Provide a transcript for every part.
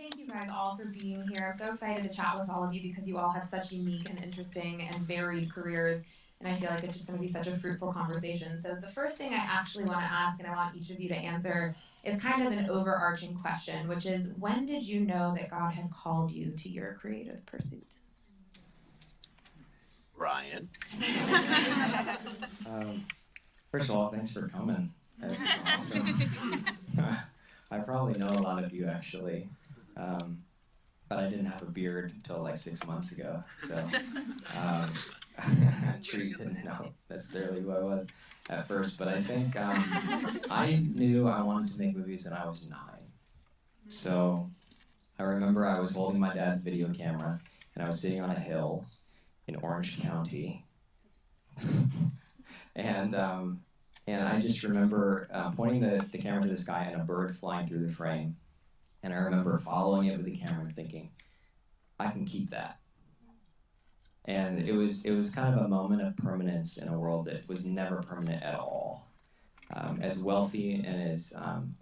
thank you guys all for being here. I'm so excited to chat with all of you because you all have such unique and interesting and varied careers, and I feel like it's just going to be such a fruitful conversation. So the first thing I actually want to ask, and I want each of you to answer, is kind of an overarching question, which is, when did you know that God had called you to your creative pursuit? Brian? First of all, thanks for coming. That's awesome. I probably know a lot of you, actually, but I didn't have a beard until like 6 months ago, so Tree didn't know necessarily who I was at first, but I think I knew I wanted to make movies when I was 9. So I remember I was holding my dad's video camera, and I was sitting on a hill in Orange County, and I just remember pointing the camera to the sky and a bird flying through the frame. And I remember following it with the camera and thinking, I can keep that. And it was kind of a moment of permanence in a world that was never permanent at all. As wealthy and as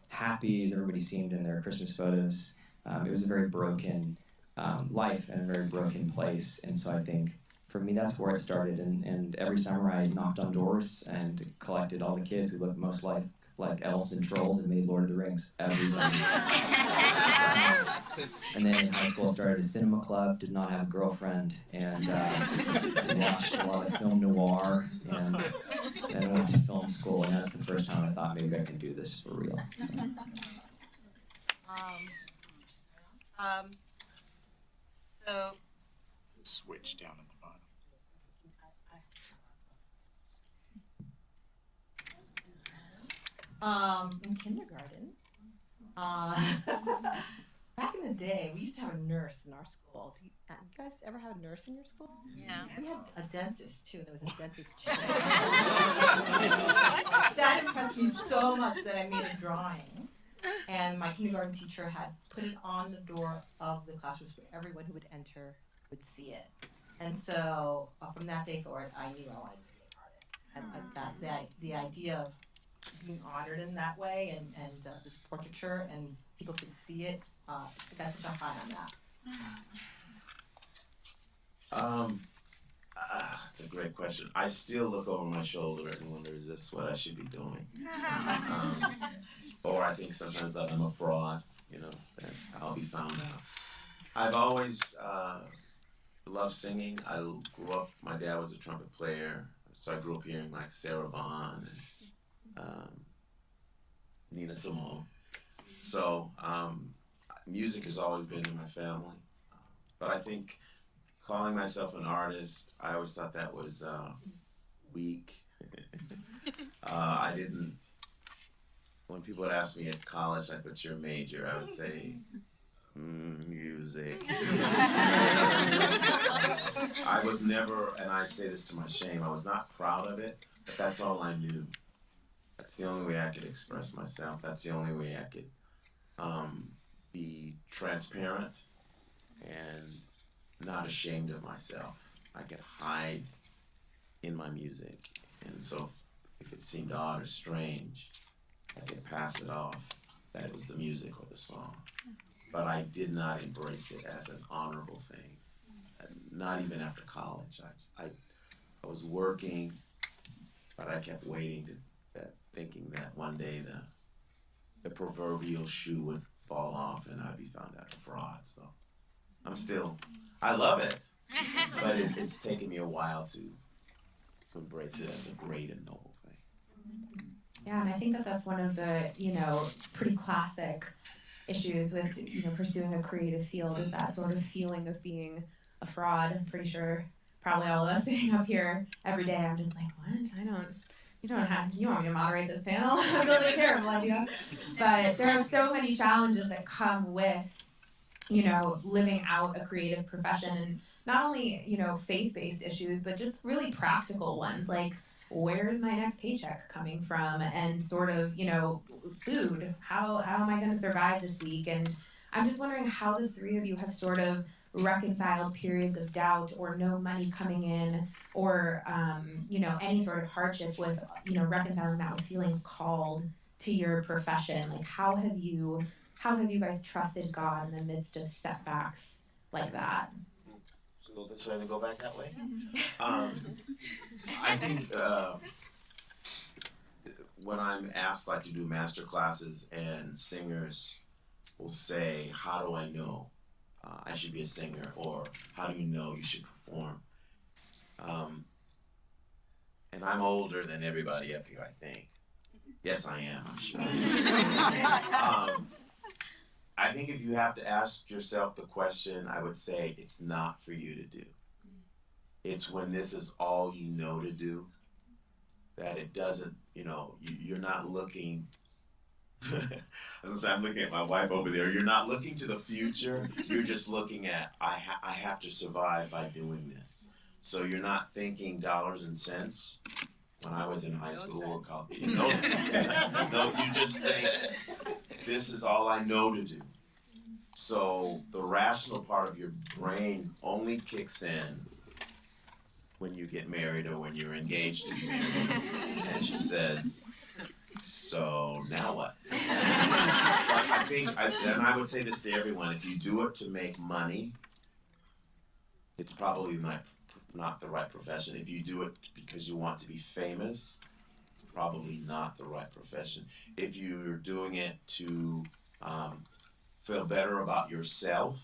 happy as everybody seemed in their Christmas photos, it was a very broken life and a very broken place. And so I think, for me, that's where it started, and every summer I knocked on doors and collected all the kids who looked most like elves and trolls and made Lord of the Rings every summer. And then in high school I started a cinema club, did not have a girlfriend, and watched a lot of film noir, and then went to film school, and that's the first time I thought maybe I can do this for real. So Switch down at the bottom. in kindergarten, back in the day, we used to have a nurse in our school. You guys ever have a nurse in your school? Yeah. We had a dentist too, and there was a dentist chair. That impressed me so much that I made a drawing, and my kindergarten teacher had put it on the door of the classrooms where everyone who would enter would see it. And so from that day forward, I knew I wanted to be an artist. And the idea of being honored in that way, and this portraiture, and people could see it, I got such a high on that. That's a great question. I still look over my shoulder and wonder, is this what I should be doing? Or I think sometimes that I'm a fraud, that I'll be found out. I've always loved singing. I grew up, my dad was a trumpet player, so I grew up hearing like Sarah Vaughan and Nina Simone. So music has always been in my family. But I think calling myself an artist, I always thought that was weak. I didn't, when people would ask me at college, like, what's your major? I would say, music. I was never, and I say this to my shame, I was not proud of it, but that's all I knew. That's the only way I could express myself. That's the only way I could be transparent and not ashamed of myself. I could hide in my music. And so if it seemed odd or strange, I could pass it off that it was the music or the song. But I did not embrace it as an honorable thing. Not even after college. I was working, but I kept waiting thinking that one day the proverbial shoe would fall off and I'd be found out a fraud. So I love it, but it's taken me a while to embrace it as a great and noble thing. Yeah, and I think that's one of the, pretty classic issues with, pursuing a creative field, is that sort of feeling of being a fraud. I'm pretty sure probably all of us sitting up here every day, I'm just like, what? You want me to moderate this panel? That's a terrible idea. But there are so many challenges that come with, living out a creative profession, and not only, faith-based issues, but just really practical ones, like, where's my next paycheck coming from, and sort of, food. How am I going to survive this week? And I'm just wondering how the three of you have sort of reconciled periods of doubt or no money coming in, or any sort of hardship with, reconciling that with feeling called to your profession. Like, how have you how have you guys trusted God in the midst of setbacks like that? So go this way and then go back that way. I think when I'm asked like to do master classes and singers will say, "How do I know I should be a singer?" or "How do you know you should perform?" And I'm older than everybody up here, I think. Yes, I am, I'm sure. I think if you have to ask yourself the question, I would say it's not for you to do. It's when this is all you know to do, that it doesn't, you're not looking, as I'm looking at my wife over there, you're not looking to the future, you're just looking at, I have to survive by doing this. So you're not thinking dollars and cents. When I was in high school or college, no, you just think, this is all I know to do. So the rational part of your brain only kicks in when you get married or when you're engaged to be married. And she says, so now what? I think, and I would say this to everyone, if you do it to make money, it's probably not the right profession. If you do it because you want to be famous, it's probably not the right profession. If you're doing it to feel better about yourself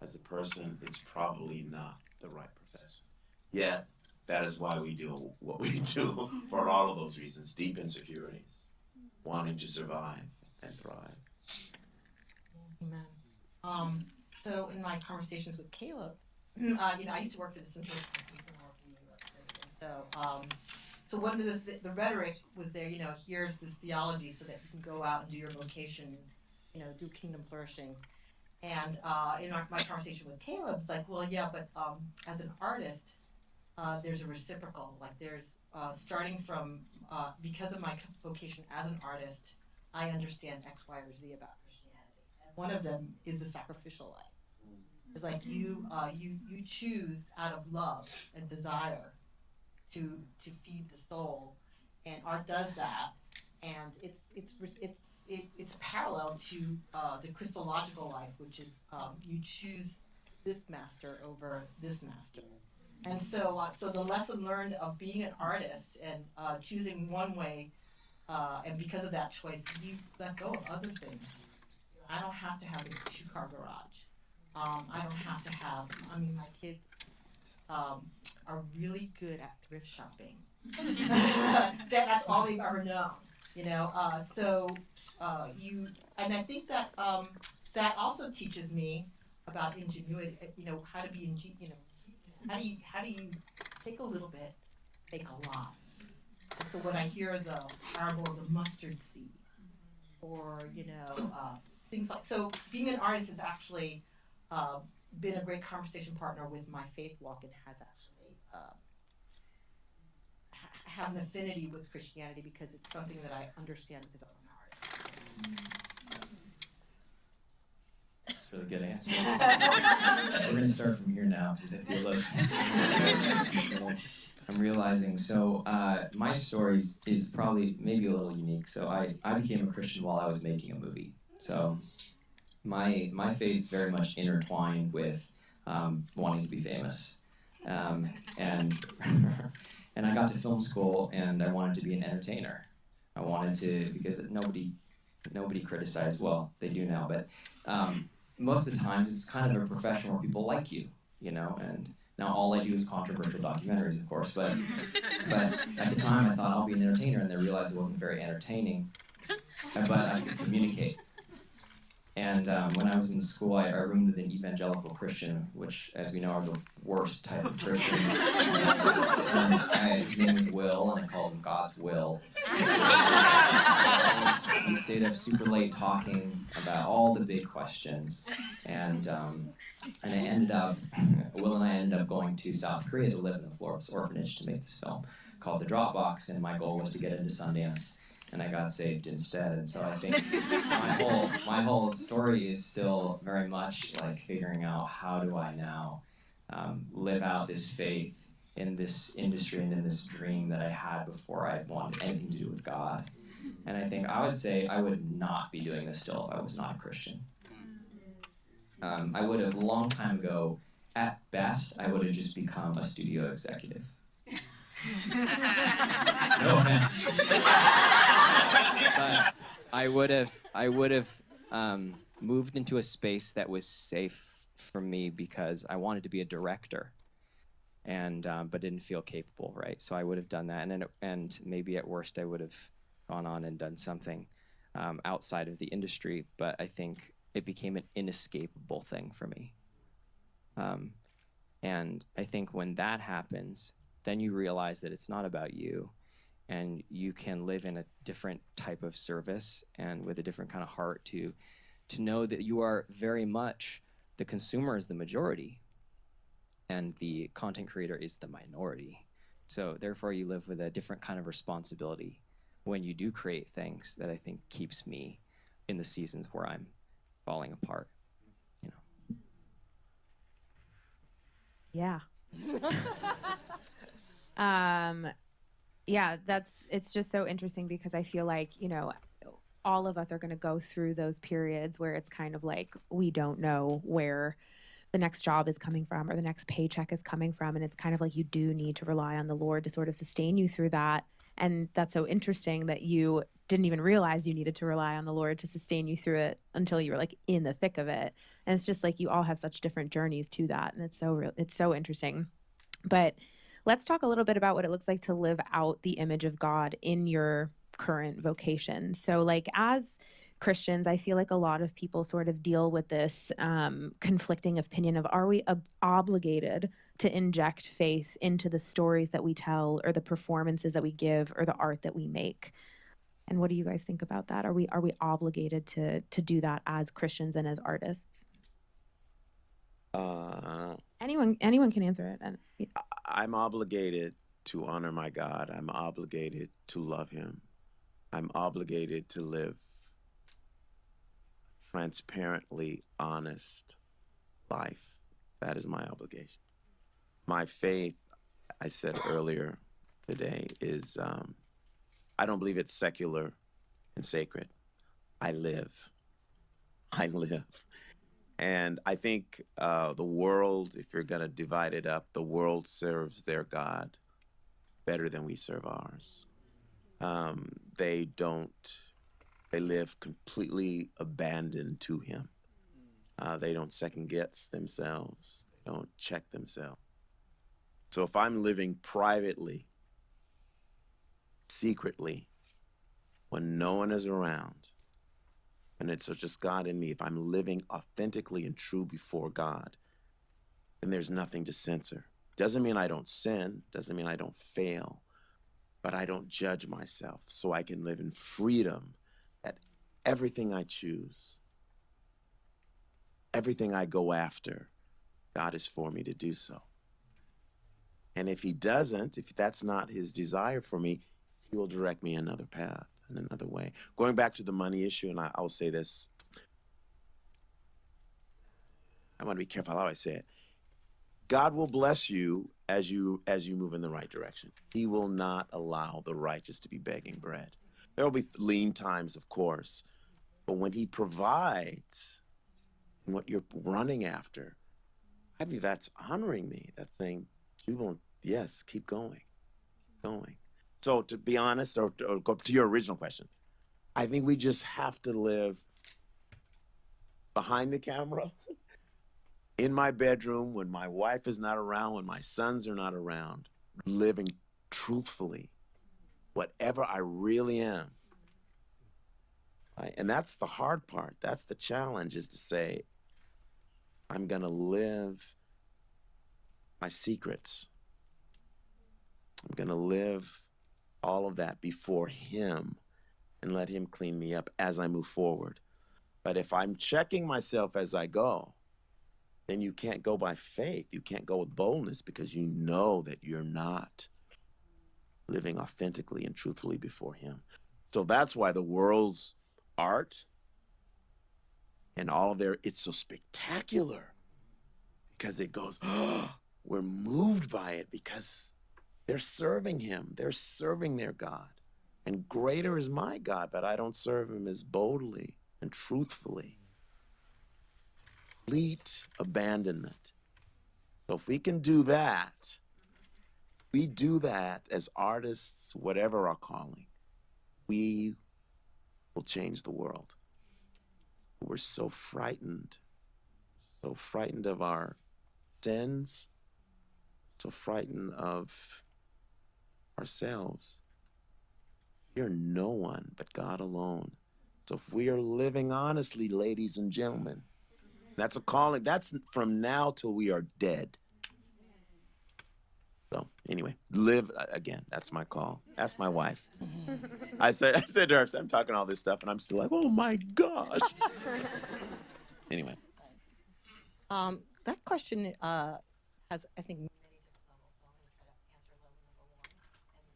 as a person, it's probably not the right profession. Yet, that is why we do what we do, for all of those reasons. Deep insecurities, wanting to survive and thrive. Amen. So in my conversations with Caleb, I used to work for the Central Computer in New York. So one of the rhetoric was there, here's this theology so that you can go out and do your vocation, do kingdom flourishing. And in my conversation with Caleb, it's like, well, yeah, but as an artist, there's a reciprocal. Like there's starting from, because of my vocation as an artist, I understand X, Y, or Z about Christianity. And one of them is the sacrificial life. It's like you choose out of love and desire to feed the soul, and art does that, and it's parallel to the Christological life, which is you choose this master over this master, and so the lesson learned of being an artist and choosing one way, and because of that choice, you let go of other things. I don't have to have a 2-car garage. I don't have to have, my kids are really good at thrift shopping. That's all they've ever known, and I think that that also teaches me about ingenuity, how to be, how do you take a little bit, make a lot. And so when I hear the parable of the mustard seed, or, things like, so being an artist has actually been a great conversation partner with my faith walk, and has actually have an affinity with Christianity because it's something that I understand because I'm an artist. That's a really good answer. We're going to start from here now, to the theologians. I'm realizing, so my story is probably maybe a little unique. So I became a Christian while I was making a movie. So my faith is very much intertwined with wanting to be famous. And I got to film school, and I wanted to be an entertainer. I wanted to, because nobody criticized, well, they do now, but most of the times it's kind of a profession where people like you, and now all I do is controversial documentaries, of course, but at the time I thought I'll be an entertainer, and I realized it wasn't very entertaining, but I could communicate. And when I was in school, I roomed with an evangelical Christian, which, as we know, are the worst type of Christians. His name was Will, and I called him God's Will. We stayed up super late talking about all the big questions, and I ended up, Will and I ended up going to South Korea to live in the floor of this orphanage to make this film called The Dropbox, and my goal was to get into Sundance. And I got saved instead, and so I think my whole story is still very much like figuring out, how do I now live out this faith in this industry and in this dream that I had before I wanted anything to do with God. And I think I would say I would not be doing this still if I was not a Christian. I would have a long time ago, at best, I would have just become a studio executive. No offense. But I would have moved into a space that was safe for me because I wanted to be a director, and but didn't feel capable, right? So I would have done that, and maybe at worst I would have gone on and done something outside of the industry. But I think it became an inescapable thing for me. And I think when that happens, then you realize that it's not about you, and you can live in a different type of service and with a different kind of heart to know that you are very much, the consumer is the majority and the content creator is the minority. So therefore you live with a different kind of responsibility when you do create things that I think keeps me in the seasons where I'm falling apart, you know. Yeah. Yeah, it's just so interesting because I feel like, you know, all of us are going to go through those periods where it's kind of like we don't know where the next job is coming from or the next paycheck is coming from. And it's kind of like you do need to rely on the Lord to sort of sustain you through that. And that's so interesting that you didn't even realize you needed to rely on the Lord to sustain you through it until you were like in the thick of it. And it's just like you all have such different journeys to that. And it's so interesting. But let's talk a little bit about what it looks like to live out the image of God in your current vocation. So like as Christians, I feel like a lot of people sort of deal with this conflicting opinion of, are we obligated to inject faith into the stories that we tell or the performances that we give or the art that we make? And what do you guys think about that? Are we obligated to do that as Christians and as artists? Anyone can answer it. And I'm obligated to honor my God. I'm obligated to love him. I'm obligated to live transparently honest life. That is my obligation. My faith, I said earlier today, is I don't believe it's secular and sacred. I live. And I think the world, if you're going to divide it up, the world serves their God better than we serve ours. They live completely abandoned to him. They don't second guess themselves. They don't check themselves. So if I'm living privately, secretly, when no one is around, and it's just God and me, if I'm living authentically and true before God, then there's nothing to censor. Doesn't mean I don't sin, doesn't mean I don't fail, but I don't judge myself, so I can live in freedom that everything I choose, everything I go after, God is for me to do so. And if he doesn't, if that's not his desire for me, he will direct me another path in another way. Going back to the money issue, and I'll say this, I want to be careful how I say it. God will bless you as you move in the right direction. He will not allow the righteous to be begging bread. There will be lean times, of course, but when he provides what you're running after, I believe that's honoring me. That's saying, Jubilant, yes, keep going. So to be honest, or go to your original question, I think we just have to live behind the camera, in my bedroom, when my wife is not around, when my sons are not around, living truthfully, whatever I really am. Right? And that's the hard part. That's the challenge, is to say, I'm going to live my secrets. I'm going to live all of that before him and let him clean me up as I move forward. But if I'm checking myself as I go, then you can't go by faith. You can't go with boldness, because you know that you're not living authentically and truthfully before him. So that's why the world's art and all of it's so spectacular, because it goes, oh, we're moved by it because they're serving him. They're serving their God. And greater is my God, but I don't serve him as boldly and truthfully. Complete abandonment. So if we can do that, we do that as artists, whatever our calling, we will change the world. We're so frightened of our sins, so frightened of ourselves. Fear no one but God alone. So if we are living honestly, ladies and gentlemen, that's a calling. That's from now till we are dead. So anyway, live again. That's my call. Ask my wife. I said to her, I'm talking all this stuff, and I'm still like, oh my gosh. Anyway. That question has, I think, many different levels. So I'm going to try to answer level number one,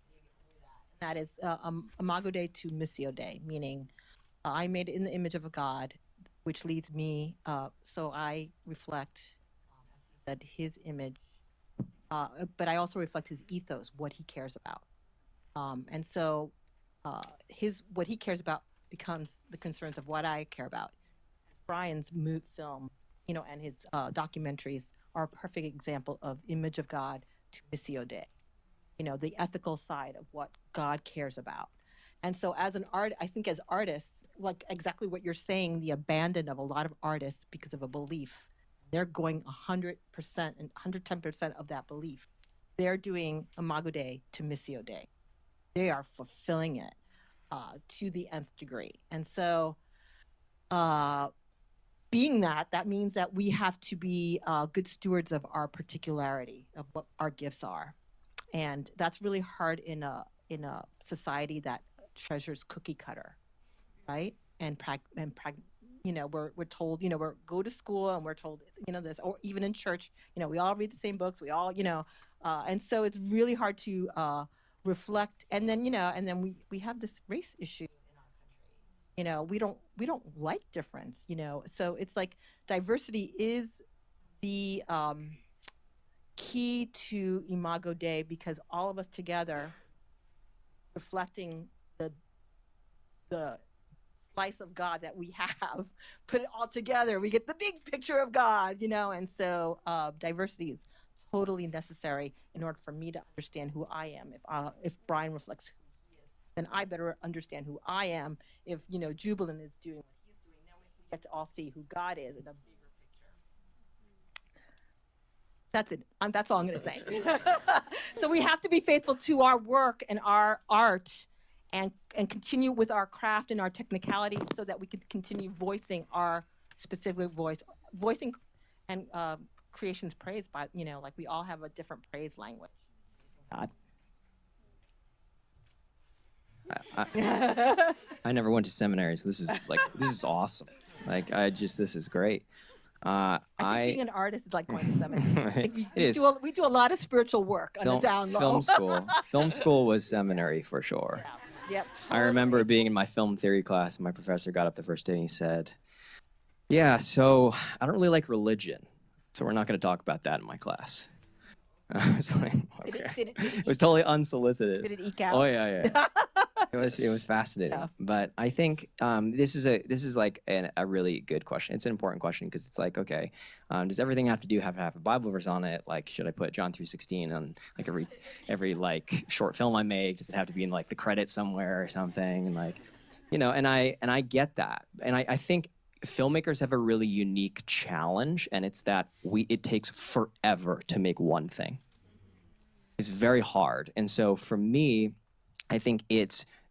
and maybe only that. And that is Imago Dei to Missio Dei, meaning I made in the image of a God, which leads me, so I reflect, as he said, his image, but I also reflect his ethos, what he cares about. And so what he cares about becomes the concerns of what I care about. Brian's film, and his documentaries are a perfect example of image of God to Missio Dei, the ethical side of what God cares about. And so as an I think as artists, like exactly what you're saying, the abandon of a lot of artists because of a belief, they're going 100% and 110% of that belief. They're doing Imago Dei to Missio Dei. They are fulfilling it to the nth degree. And so being that means that we have to be good stewards of our particularity, of what our gifts are. And that's really hard in a society that treasures cookie cutter, right? And we're told, we're go to school and we're told, this, or even in church, we all read the same books, we all, and so it's really hard to reflect. And then, and then we have this race issue in our country. We don't like difference, so it's like diversity is the key to Imago Dei, because all of us together reflecting the slice of God that we have, put it all together, we get the big picture of God, and so diversity is totally necessary in order for me to understand who I am. If Brian reflects who he is, then I better understand who I am. If Jubilant is doing what he's doing, then we get to all see who God is in a bigger picture. That's it. That's all I'm going to say. So we have to be faithful to our work and our art, and continue with our craft and our technicality, so that we can continue voicing our specific voicing and creation's praise by, like we all have a different praise language. God. I never went to seminary, so this is awesome. This is great. I think being an artist is like going to seminary. We do a lot of spiritual work on the down low. Film school was seminary for sure. Yeah, totally. I remember being in my film theory class, and my professor got up the first day and he said, yeah, so I don't really like religion, so we're not going to talk about that in my class. I was like, okay. It was totally unsolicited. Did it eke out? Oh yeah. It was fascinating. Yeah. But I think this is like a really good question. It's an important question, because it's like, okay, does everything have to have a Bible verse on it? Like, should I put John 3:16 on like every like short film I make? Does it have to be in like the credits somewhere or something? And like, and I get that, and I think filmmakers have a really unique challenge, and it's that it takes forever to make one thing. It's very hard. And so for me, I think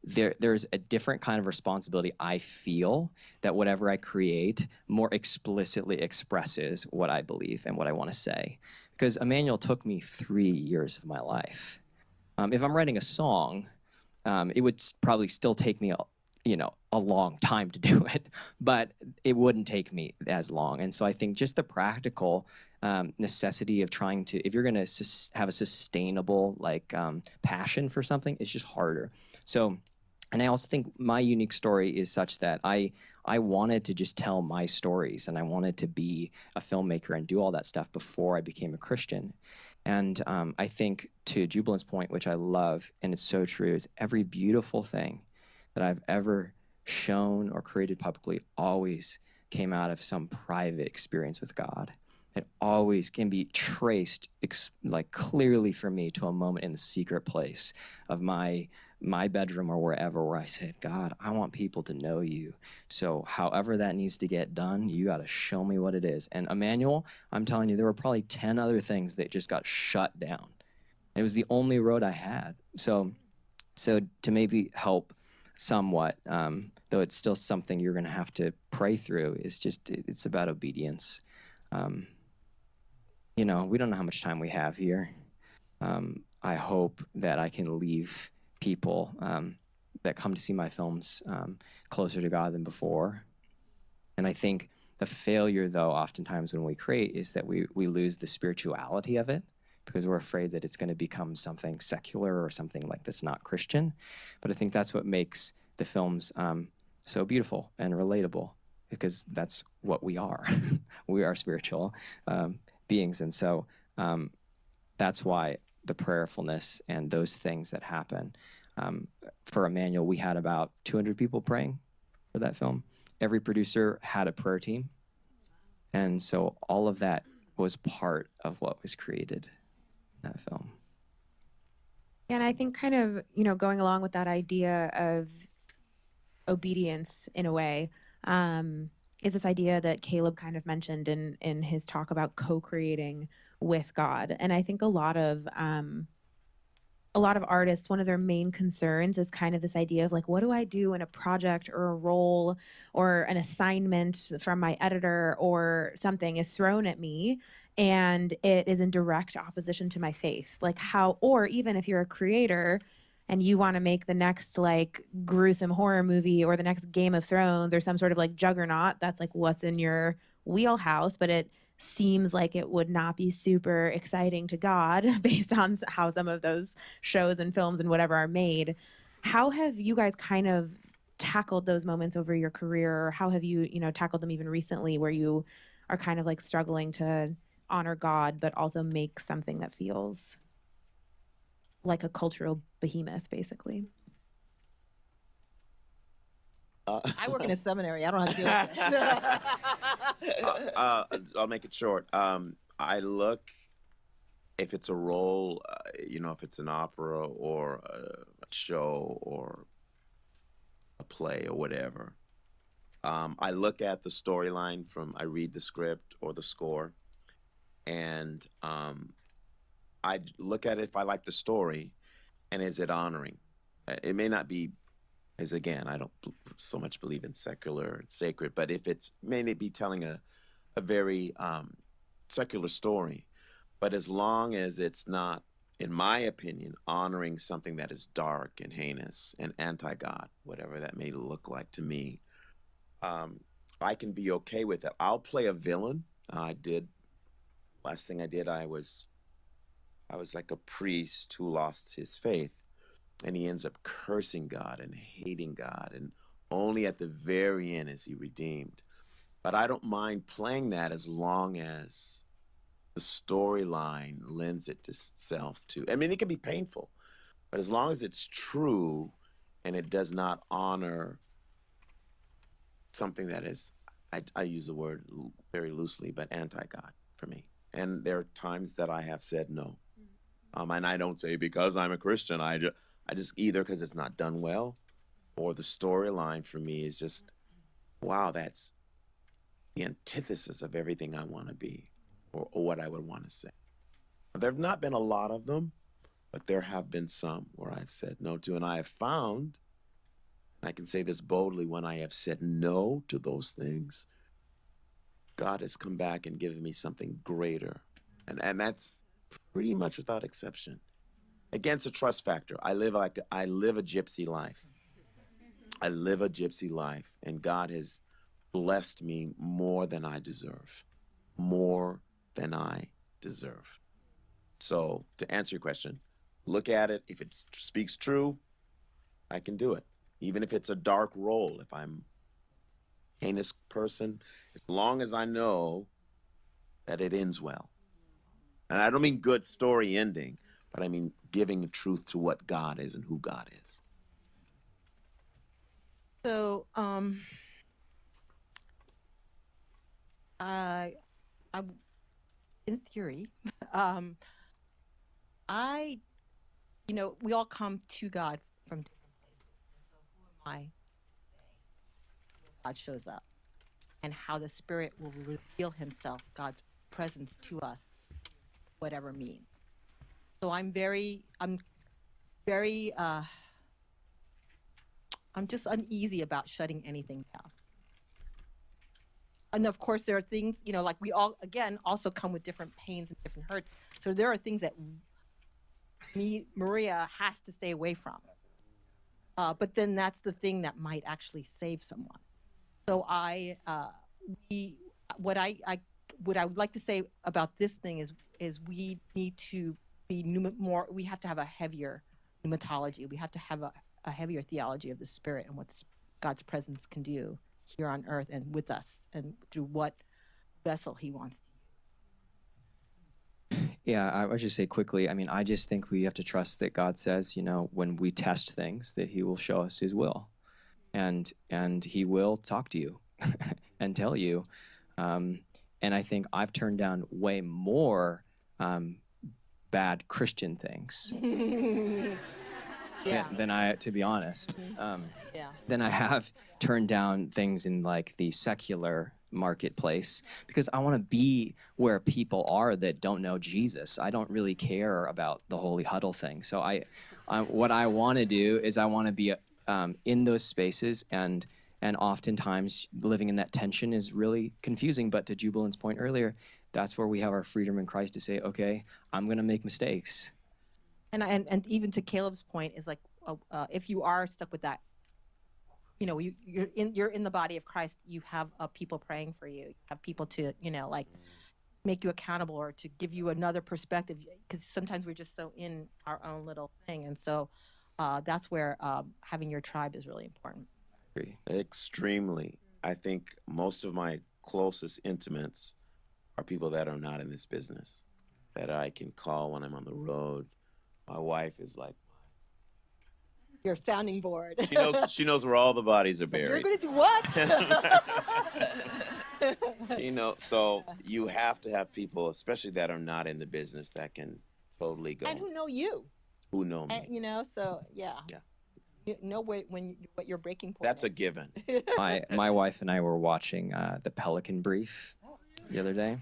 there's a different kind of responsibility I feel, that whatever I create more explicitly expresses what I believe and what I want to say. Because Emmanuel took me 3 years of my life. If I'm writing a song, it would probably still take me a long time to do it, but it wouldn't take me as long. And so I think just the practical necessity of trying to, if you're going to have a sustainable passion for something, it's just harder. So, and I also think my unique story is such that I wanted to just tell my stories, and I wanted to be a filmmaker and do all that stuff before I became a Christian. And I think to Jubilant's point, which I love, and it's so true, is every beautiful thing that I've ever shown or created publicly always came out of some private experience with God. It always can be traced like clearly for me to a moment in the secret place of my bedroom or wherever, where I said, God, I want people to know you. So however that needs to get done, you got to show me what it is. And Emmanuel, I'm telling you, there were probably 10 other things that just got shut down. It was the only road I had. So to maybe help somewhat, though it's still something you're going to have to pray through, is just, it's about obedience. You know, we don't know how much time we have here. I hope that I can leave people that come to see my films closer to God than before. And I think the failure, though, oftentimes when we create, is that we lose the spirituality of it, because we're afraid that it's going to become something secular or something like that's not Christian. But I think that's what makes the films so beautiful and relatable, because that's what we are. We are spiritual beings. And so that's why the prayerfulness and those things that happen. For Emmanuel, we had about 200 people praying for that film. Every producer had a prayer team. And so all of that was part of what was created in that film. And I think kind of, you know, going along with that idea of obedience in a way, is this idea that Caleb kind of mentioned in his talk about co-creating with God. And I think a lot of artists, one of their main concerns is kind of this idea of like, what do I do in a project or a role or an assignment from my editor or something is thrown at me and it is in direct opposition to my faith? Like how, or even if you're a creator and you want to make the next like gruesome horror movie or the next Game of Thrones or some sort of like juggernaut, that's like what's in your wheelhouse, but it seems like it would not be super exciting to God based on how some of those shows and films and whatever are made. How have you guys kind of tackled those moments over your career? Or how have you, you know, tackled them even recently where you are kind of like struggling to honor God, but also make something that feels like a cultural behemoth, basically? I work in a seminary. I don't have to deal with this. I'll make it short. I look, if it's a role, you know, if it's an opera or a show or a play or whatever, I look at the storyline I read the script or the score, and I look at it if I like the story, and is it honoring? It may not be, as again, I don't so much believe in secular and sacred, but if it's, may be telling a very secular story, but as long as it's not, in my opinion, honoring something that is dark and heinous and anti-God, whatever that may look like to me, I can be okay with it. I'll play a villain. Last thing I did, I was like a priest who lost his faith, and he ends up cursing God and hating God, and only at the very end is he redeemed. But I don't mind playing that as long as the storyline lends itself to, I mean, it can be painful, but as long as it's true and it does not honor something that is, I use the word very loosely, but anti-God for me. And there are times that I have said no. And I don't say because I'm a Christian, I just either because it's not done well, or the storyline for me is just, wow, that's the antithesis of everything I want to be, or what I would want to say. There have not been a lot of them, but there have been some where I've said no to, and I have found, I can say this boldly, when I have said no to those things, God has come back and given me something greater. And that's pretty much without exception. Again, it's a trust factor. I live a gypsy life. I live a gypsy life, and God has blessed me more than I deserve. More than I deserve. So to answer your question, look at it. If it speaks true, I can do it. Even if it's a dark role, if I'm a heinous person, as long as I know that it ends well. And I don't mean good story ending, but I mean giving truth to what God is and who God is. So, I, in theory, we all come to God from different places. And so who am I to say God shows up and how the Spirit will reveal himself, God's presence to us, whatever means. So I'm just uneasy about shutting anything down. And of course, there are things, like we all, again, also come with different pains and different hurts. So there are things that Maria has to stay away from. But then that's the thing that might actually save someone. So what I would like to say about this thing is we need to be more. We have to have a heavier pneumatology. We have to have a heavier theology of the Spirit and what God's presence can do here on earth and with us and through what vessel he wants to use. Yeah, I would just say quickly, I mean, I just think we have to trust that God says, when we test things, that he will show us his will. And he will talk to you and tell you. And I think I've turned down way more bad Christian things than I, to be honest, than I have turned down things in like the secular marketplace, because I want to be where people are that don't know Jesus. I don't really care about the holy huddle thing. So what I want to do is I want to be in those spaces, and oftentimes living in that tension is really confusing. But to Jubilant's point earlier, that's where we have our freedom in Christ to say, okay, I'm going to make mistakes. And even to Caleb's point is like, if you are stuck with that, you're in the body of Christ. You have people praying for you. You have people to make you accountable or to give you another perspective, because sometimes we're just so in our own little thing. And so that's where having your tribe is really important. Extremely. I think most of my closest intimates are people that are not in this business, that I can call when I'm on the road. My wife is like your sounding board. She knows where all the bodies are buried. You're going to do what? So you have to have people, especially that are not in the business, that can totally go. And who know you. Who know me. And, so, yeah. You know what your breaking point That's is. a given. My wife and I were watching The Pelican Brief the other day,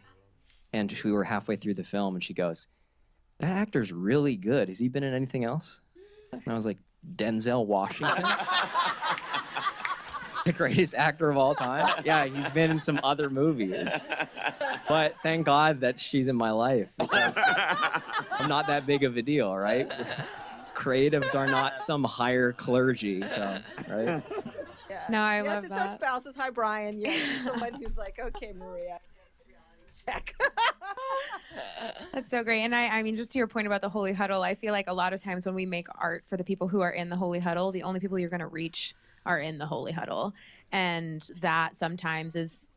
and we were halfway through the film, and she goes, "That actor's really good. Has he been in anything else?" And I was like, "Denzel Washington?" The greatest actor of all time? Yeah, he's been in some other movies. But thank God that she's in my life, because I'm not that big of a deal, right? Creatives are not some higher clergy, so, right? Yeah. No, I love it's that. our spouses. Hi, Brian. Yes, someone who's like, okay, Maria. Check. That's so great. And I mean, just to your point about the holy huddle, I feel like a lot of times when we make art for the people who are in the holy huddle, the only people you're going to reach are in the holy huddle. And that sometimes is,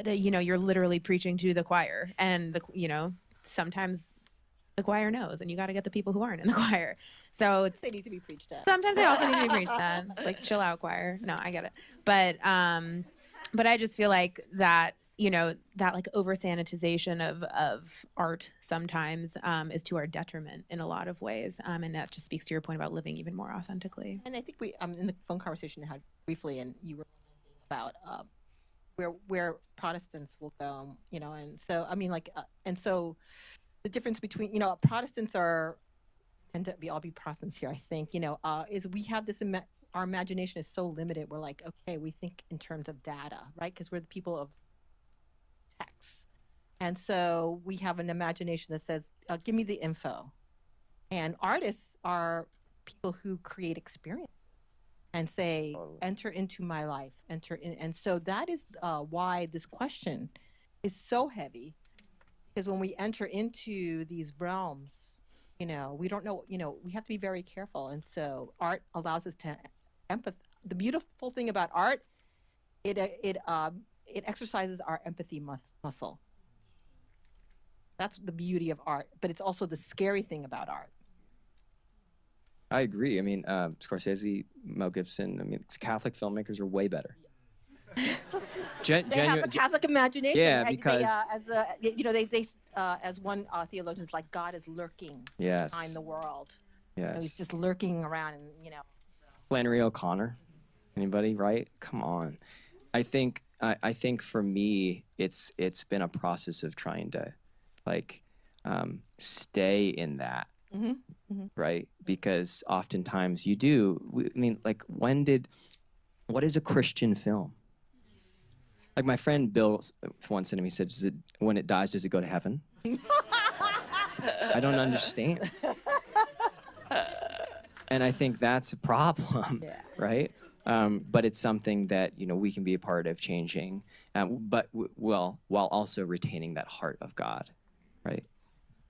you're literally preaching to the choir, and sometimes the choir knows, and you got to get the people who aren't in the choir. So They need to be preached at. sometimes they also need to be preached at. It's like, chill out, choir. No, I get it. But I just feel like that, that like over sanitization of art sometimes is to our detriment in a lot of ways. And that just speaks to your point about living even more authentically. And I think we, in the phone conversation we had briefly, and you were about where Protestants will go, and so, I mean, and so the difference between, Protestants tend to all be Protestants here, I think, is we have this, our imagination is so limited. We're like, okay, we think in terms of data, right? Because we're the people of text. And so we have an imagination that says, give me the info. And artists are people who create experiences and say, enter into my life, enter in. And so that is why this question is so heavy, because when we enter into these realms, we don't know, we have to be very careful. And so art allows us to empathize. The beautiful thing about art, it exercises our empathy muscle. That's the beauty of art, but it's also the scary thing about art. I agree. I mean, Scorsese, Mel Gibson. I mean, Catholic filmmakers are way better. They have a Catholic imagination. Yeah, They, because as one theologian is like, God is lurking yes, behind the world. yes, You know, he's just lurking around, and Flannery O'Connor. Anybody? Right? Come on. I think for me, it's been a process of trying to, like, stay in that. Mm-hmm. Mm-hmm. Right? Because oftentimes you do. I mean, like, what is a Christian film? Like, my friend Bill once said to me, he said, when it dies, does it go to heaven? I don't understand. And I think that's a problem, Yeah. right? But it's something that, we can be a part of changing, but while also retaining that heart of God, right?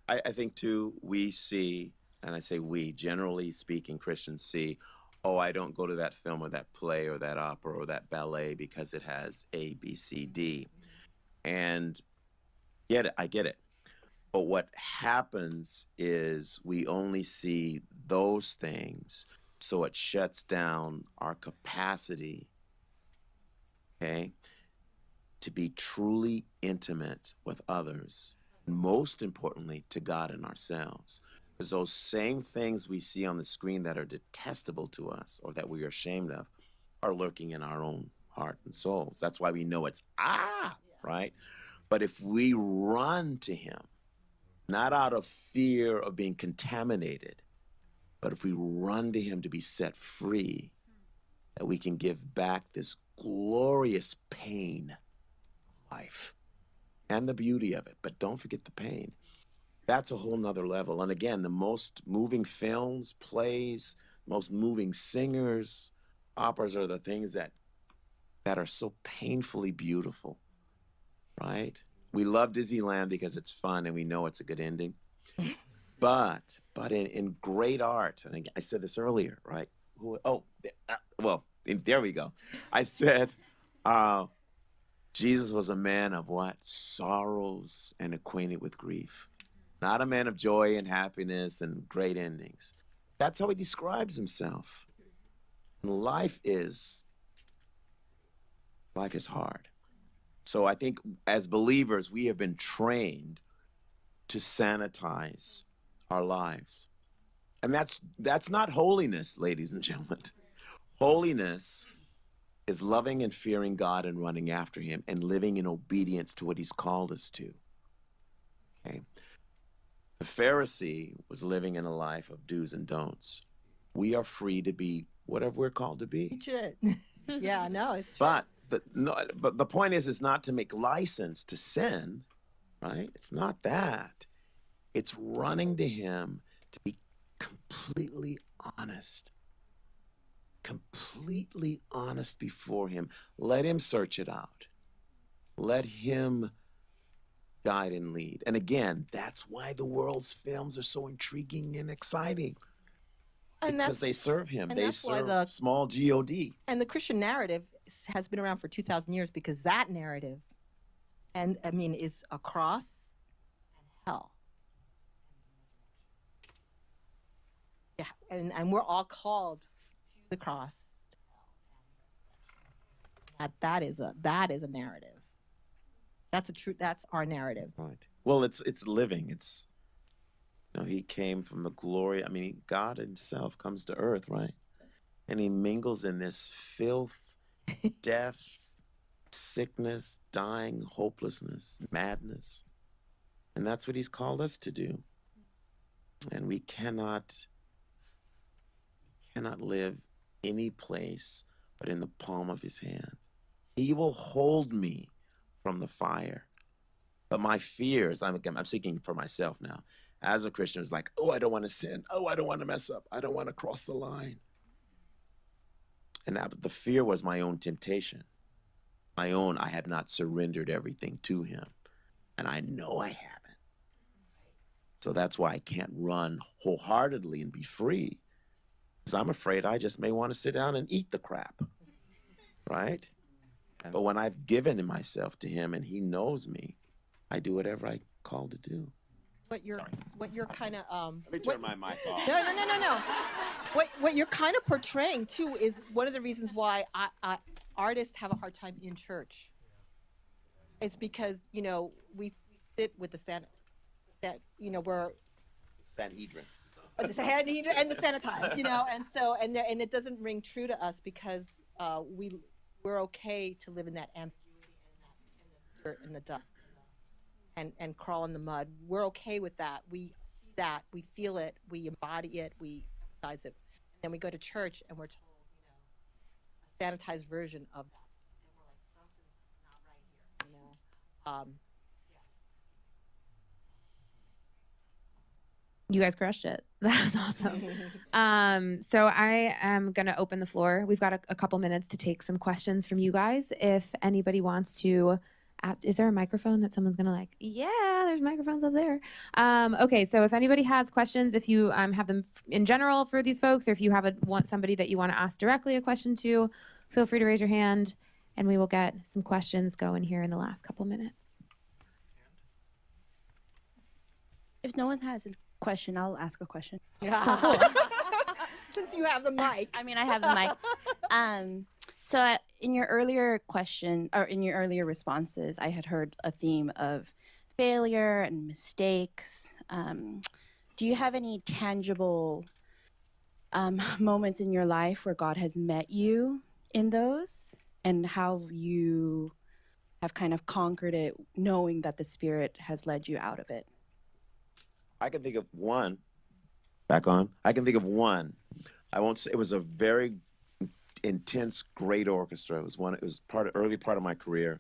I think, too, we see, and I say we, generally speaking, Christians see, oh, I don't go to that film or that play or that opera or that ballet because it has A, B, C, D. And I get it. But what happens is we only see those things, so it shuts down our capacity, okay, to be truly intimate with others. Most importantly, to God and ourselves. Because those same things we see on the screen that are detestable to us or that we are ashamed of are lurking in our own heart and souls. That's why we know it's right? But if we run to him, not out of fear of being contaminated, but if we run to him to be set free, that we can give back this glorious pain of life and the beauty of it. But don't forget the pain. That's a whole nother level. And again, the most moving films, plays, most moving singers, operas are the things that are so painfully beautiful, right? We love Disneyland because it's fun and we know it's a good ending. But in great art, and I said this earlier, right? There we go. I said, Jesus was a man of what? Sorrows and acquainted with grief. Not a man of joy and happiness and great endings. That's how he describes himself. And life is hard. So I think as believers, we have been trained to sanitize our lives. And that's not holiness, ladies and gentlemen. Holiness is loving and fearing God and running after him and living in obedience to what he's called us to. Okay? The Pharisee was living in a life of do's and don'ts. We are free to be whatever we're called to be. Teach it. Yeah, no, it's true. But the point is not to make license to sin, right? It's not that. It's running to him to be completely honest before him. Let him search it out. Let him guide and lead. And again, that's why the world's films are so intriguing and exciting. Because they serve him. They serve small God. And the Christian narrative has been around for 2,000 years because that narrative, is a cross and hell. Yeah, and we're all called to the cross. That is a narrative. That's our narrative. Right. Well, it's living. It's he came from the glory. God himself comes to earth, right? And he mingles in this filth, death, sickness, dying, hopelessness, madness. And that's what he's called us to do. And we cannot live any place but in the palm of his hand. He will hold me from the fire. But my fears, I'm speaking for myself now. As a Christian, it's like, I don't want to sin. I don't want to mess up. I don't want to cross the line. And the fear was my own temptation. I had not surrendered everything to him. And I know I haven't. So that's why I can't run wholeheartedly and be free. Because I'm afraid I just may want to sit down and eat the crap. Right? But when I've given myself to him and he knows me, I do whatever I called to do. What you're kind of Let me turn my mic off. No. What you're kind of portraying too is one of the reasons why artists have a hard time in church. It's because we sit with we're Sanhedrin. the Sanhedrin and the sanitized, and it doesn't ring true to us because we're okay to live in that ambiguity and the dirt and the dust and crawl in the mud. We're okay with that. We see that, we feel it, we embody it, we emphasize it. And then we go to church and we're told, a sanitized version of that. And we're like, something's not right here, You guys crushed it. That was awesome. So I am going to open the floor. We've got a couple minutes to take some questions from you guys. If anybody wants to ask, is there a microphone that someone's going to yeah, there's microphones up there. Okay, so if anybody has questions, if you have them in general for these folks, or if you want somebody that you want to ask directly a question to, feel free to raise your hand and we will get some questions going here in the last couple minutes. If no one has a question, I'll ask a question. Since you have the mic. I mean, I have the mic. So in your earlier question, or in your earlier responses, I had heard a theme of failure and mistakes. Do you have any tangible moments in your life where God has met you in those, and how you have kind of conquered it, knowing that the Spirit has led you out of it? I can think of one. Back on. I can think of one. I won't say it was a very intense, great orchestra. It was early part of my career,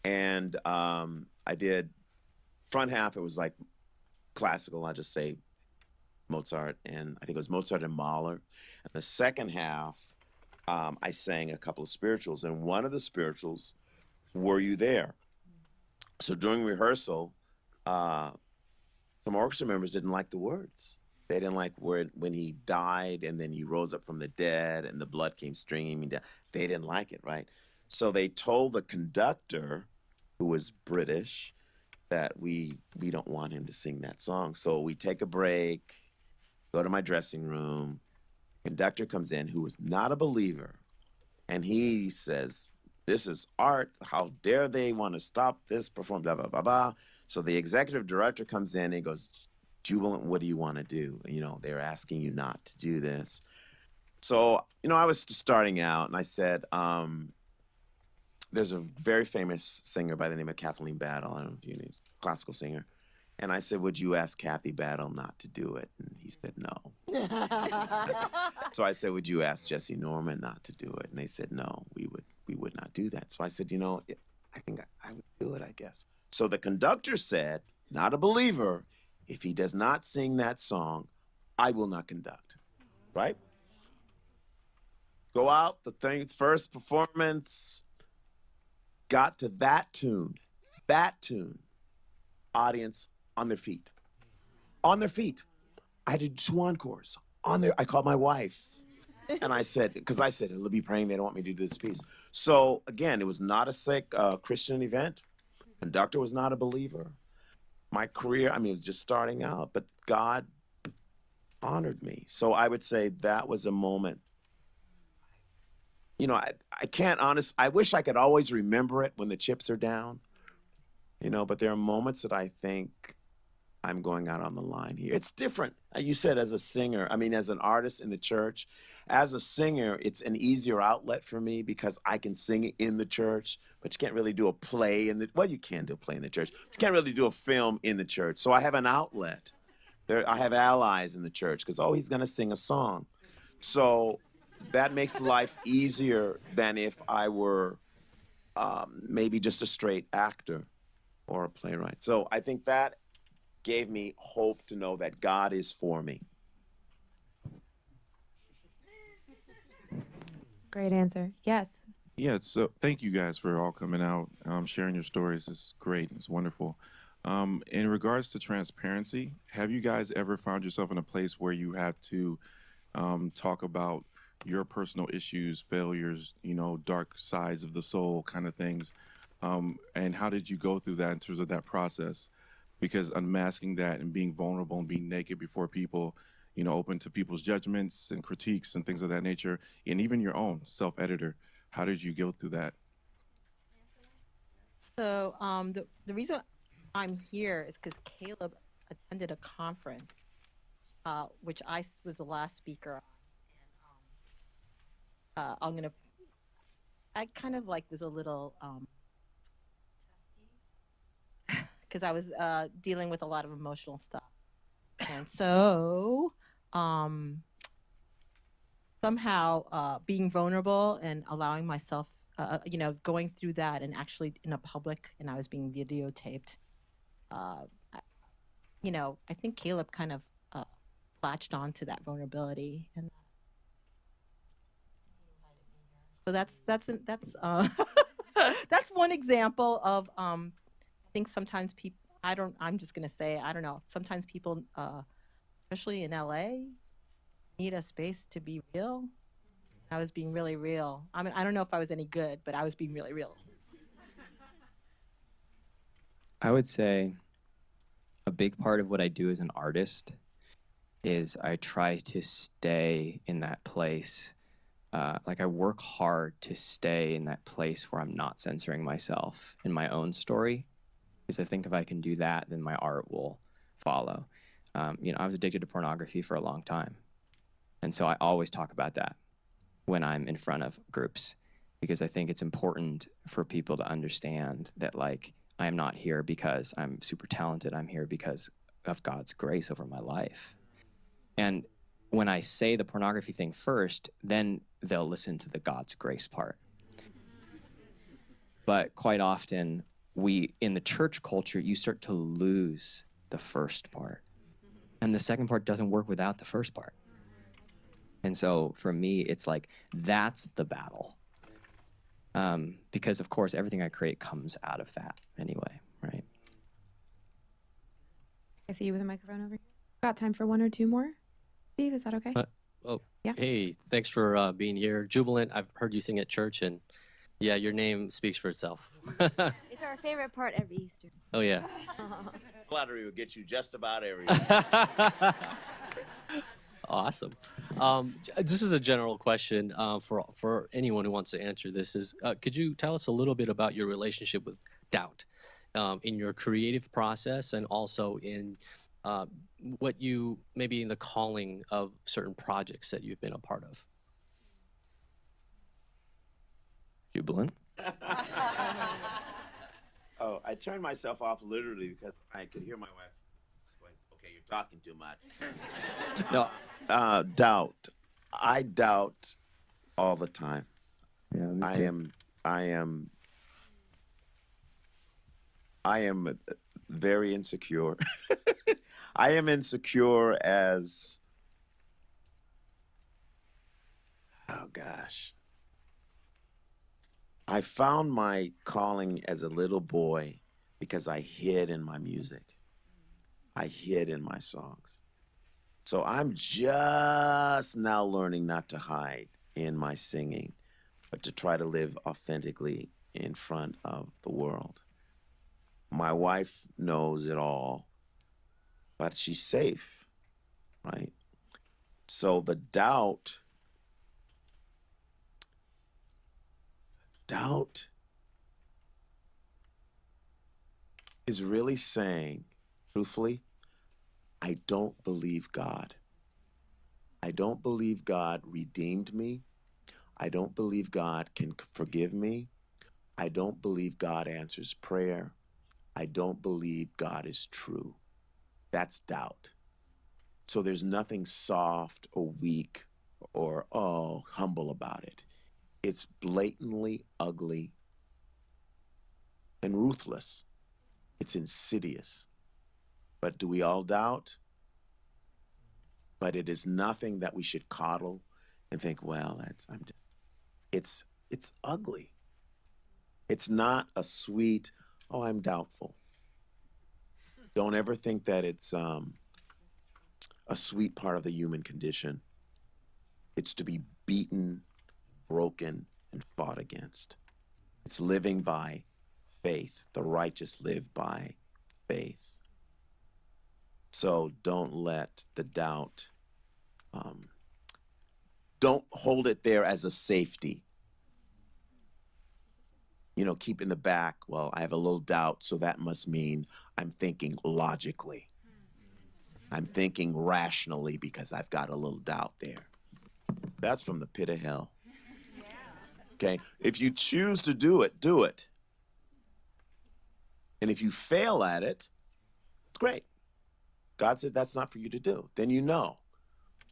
and I did front half. It was like classical. I'll just say Mozart, and I think it was Mozart and Mahler. And the second half, I sang a couple of spirituals, and one of the spirituals, "Were You There?" So during rehearsal, some orchestra members didn't like the words. They didn't like when he died and then he rose up from the dead and the blood came streaming down. They didn't like it, right? So they told the conductor, who was British, that we don't want him to sing that song. So we take a break, go to my dressing room. Conductor comes in, who was not a believer, and he says, "This is art. How dare they want to stop this performance, blah, blah, blah, blah." So the executive director comes in and he goes, "Jubilant, what do you want to do? They're asking you not to do this." So, I was just starting out, and I said, there's a very famous singer by the name of Kathleen Battle. I don't know if you know, classical singer. And I said, "Would you ask Kathy Battle not to do it?" And he said, "No." So I said, "Would you ask Jesse Norman not to do it?" And they said, "No, we would not do that." So I said, I think I would do it, I guess. So the conductor said, not a believer, "If he does not sing that song, I will not conduct." Right? Go out, first performance, got to that tune, audience on their feet. On their feet. I did 2 encores. I called my wife. And I said, they'll be praying, they don't want me to do this piece. So again, it was not a sick Christian event. Conductor was not a believer. My career, it was just starting out, but God honored me. So I would say that was a moment. I can't I wish I could always remember it when the chips are down, but there are moments that I think I'm going out on the line here. It's different. You said as a singer, as an artist in the church, as a singer, it's an easier outlet for me because I can sing in the church, but you can't really do a play you can do a play in the church. You can't really do a film in the church. So I have an outlet. I have allies in the church because, he's going to sing a song. So that makes life easier than if I were maybe just a straight actor or a playwright. So I think that gave me hope to know that God is for me. Great answer. Yes. Yeah, so thank you guys for all coming out, sharing your stories. It's great. It's wonderful. In regards to transparency, have you guys ever found yourself in a place where you had to talk about your personal issues, failures, dark sides of the soul kind of things? And how did you go through that in terms of that process? because unmasking that and being vulnerable and being naked before people, you know, open to people's judgments and critiques and things of that nature, and even your own self-editor, how did you go through that? So the reason I'm here is because Caleb attended a conference, which I was the last speaker on. And I kind of like was a little because I was dealing with a lot of emotional stuff, and so somehow being vulnerable and allowing myself, you know, going through that and actually in a public, and I was being videotaped. You know, I think Caleb kind of latched on to that vulnerability, and so that's that's one example of I think sometimes people, I'm just gonna say, I don't know, sometimes people, especially in LA, need a space to be real. I was being really real. I mean, I don't know if I was any good, but I was being really real. I would say a big part of what I do as an artist is I try to stay in that place. Like I work hard to stay in that place where I'm not censoring myself in my own story, because I think if I can do that, then my art will follow. You know, I was addicted to pornography for a long time. And so I always talk about that when I'm in front of groups, because I think it's important for people to understand that, like, I am not here because I'm super talented. I'm here because of God's grace over my life. And when I say the pornography thing first, then they'll listen to the God's grace part. But quite often, in the church culture, you start to lose the first part. And the second part doesn't work without the first part. And so for me, it's like, that's the battle. Because of course, everything I create comes out of that anyway, right? I see you with a microphone over here. Got time for one or two more? Steve, is that okay? Yeah. Hey, thanks for being here. Jubilant, I've heard you sing at church, and yeah, your name speaks for itself. It's our favorite part every Easter. Oh, yeah. Flattery will get you just about everywhere. Awesome. This is a general question for anyone who wants to answer this. Could you tell us a little bit about your relationship with doubt in your creative process, and also in what you, maybe in the calling of certain projects that you've been a part of? Jubilant? Oh, I turned myself off literally because I could hear my wife going, okay, you're talking too much. No, doubt. I doubt all the time. Yeah, me too. I am very insecure. I am insecure as, oh gosh. I found my calling as a little boy because I hid in my music. I hid in my songs. So I'm just now learning not to hide in my singing, but to try to live authentically in front of the world. My wife knows it all, but she's safe, right? So the doubt is really saying, truthfully, I don't believe God. I don't believe God redeemed me. I don't believe God can forgive me. I don't believe God answers prayer. I don't believe God is true. That's doubt. So there's nothing soft or weak or, oh, humble about it. It's blatantly ugly and ruthless. It's insidious. But do we all doubt? But it is nothing that we should coddle and think, well, it's ugly. It's not a sweet, oh, I'm doubtful. Don't ever think that it's a sweet part of the human condition. It's to be beaten, broken, and fought against. It's living by faith. The righteous live by faith. So don't let the doubt, don't hold it there as a safety. You know, keep in the back, well, I have a little doubt, so that must mean I'm thinking logically. I'm thinking rationally because I've got a little doubt there. That's from the pit of hell. Okay? If you choose to do it, do it. And if you fail at it, it's great. God said that's not for you to do. Then you know.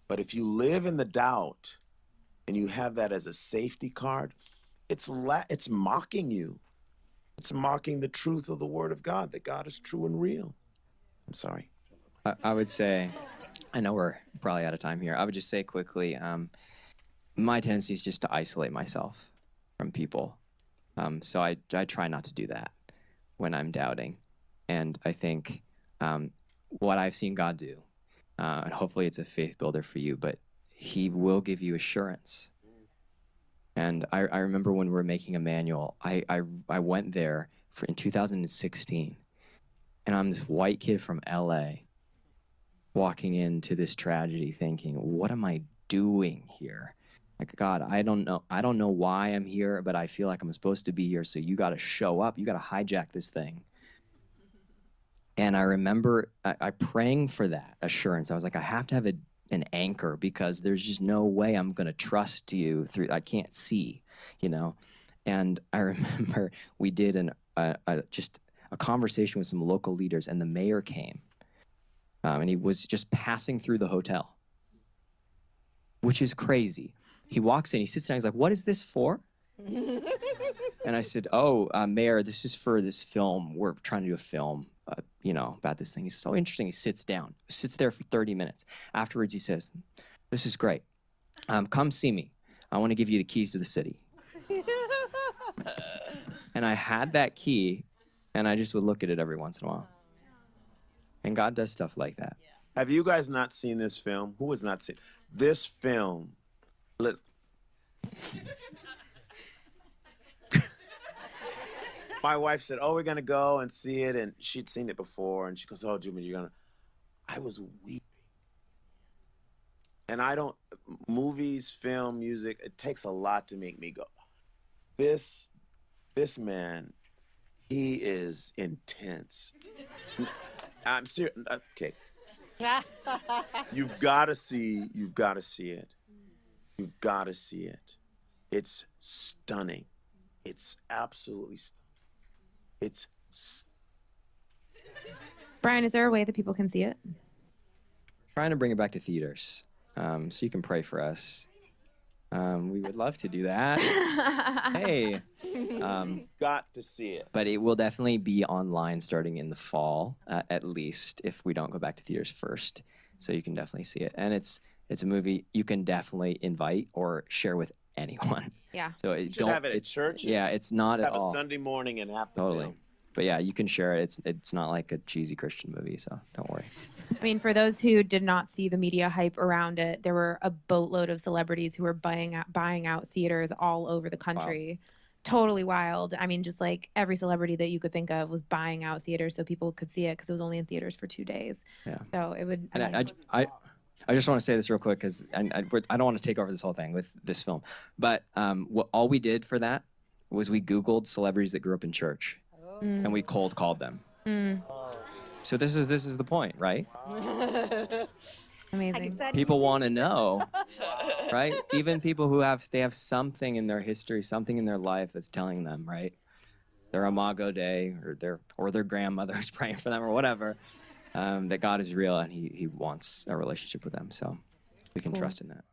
But if you live in the doubt and you have that as a safety card, it's mocking you. It's mocking the truth of the Word of God, that God is true and real. I'm sorry. I would say, I know we're probably out of time here. I would just say quickly, my tendency is just to isolate myself from people. So I try not to do that when I'm doubting. And I think what I've seen God do, and hopefully it's a faith builder for you, but he will give you assurance. And I remember when we were making a manual, I went there in 2016, and I'm this white kid from LA walking into this tragedy thinking, what am I doing here? Like, God, I don't know why I'm here, but I feel like I'm supposed to be here, so you got to show up. You got to hijack this thing. And I remember I praying for that assurance. I was like, I have to have an anchor, because there's just no way I'm going to trust you through, I can't see, you know. And I remember we did just a conversation with some local leaders, and the mayor came, and he was just passing through the hotel, which is crazy. He walks in, he sits down, he's like, what is this for? And I said, oh, Mayor, this is for this film. We're trying to do a film, you know, about this thing. He's so interesting. He sits down, sits there for 30 minutes. Afterwards, he says, this is great. Come see me. I want to give you the keys to the city. And I had that key, and I just would look at it every once in a while. And God does stuff like that. Have you guys not seen this film? Who has not seen this film? My wife said, oh, we're going to go and see it. And she'd seen it before. And she goes, oh, Jimmy, you're going to. I was weeping. And movies, film, music, it takes a lot to make me go. This man, he is intense. I'm serious. Okay. You've got to see it. You've got to see it. It's stunning. It's absolutely stunning. Brian, is there a way that people can see it? Trying to bring it back to theaters, so you can pray for us. We would love to do that. Hey. Got to see it. But it will definitely be online starting in the fall, at least, if we don't go back to theaters first. So you can definitely see it. And it's a movie you can definitely invite or share with anyone. Yeah. So You should have it at churches. Yeah, it's not at all. Have a Sunday morning and have the Totally. film. But yeah, you can share it. It's not like a cheesy Christian movie, so don't worry. I mean, for those who did not see the media hype around it, there were a boatload of celebrities who were buying out theaters all over the country. Wow. Totally wild. I mean, just like every celebrity that you could think of was buying out theaters so people could see it, because it was only in theaters for 2 days. Yeah. So it would. I just want to say this real quick, because I don't want to take over this whole thing with this film. But all we did for that was we Googled celebrities that grew up in church, and we cold called them. So this is the point, right? Amazing. People want to know, right? Even people who have something in their history, something in their life that's telling them, right? Their Imago Dei, or their grandmother is praying for them, or whatever, that God is real and He wants a relationship with them. So we can trust in that.